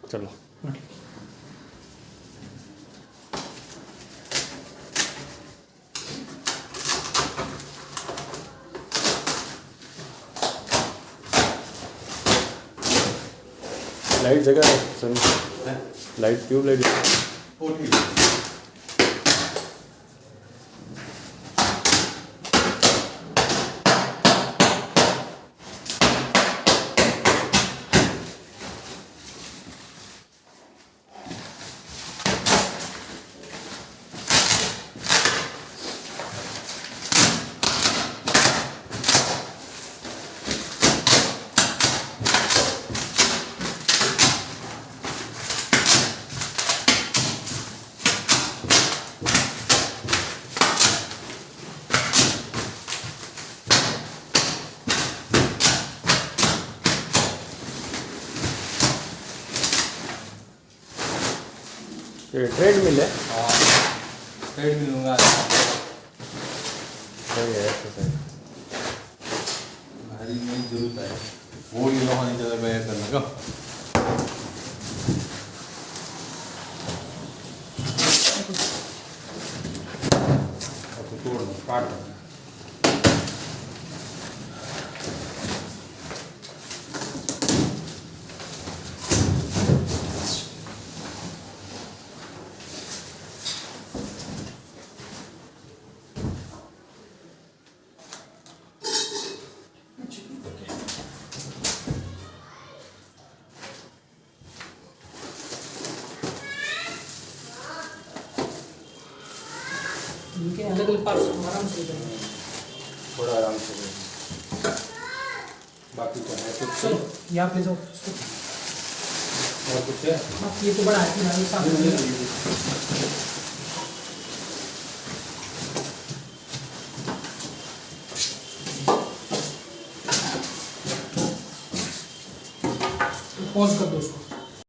चलो लाइट जगह है सर, लाइट ट्यूब लाइट वो ठीक है। ये ट्रेडमिल है। हाँ ट्रेड मिलूंगा सही है एक्सरसाइज। भारी नहीं जरूरत है वो ये लोग जगह बैठ करने का। अब तो तोड़ दो काट दो। इनके अलग अलग पार्ट्स आराम से करेंगे। थोड़ा आराम से करो। बाकी तो है कुछ चलो ये आप ले जाओ और कुछ है आप ये तो बड़ा है ना, ये साफ कर दो। पॉज कर दो उसको।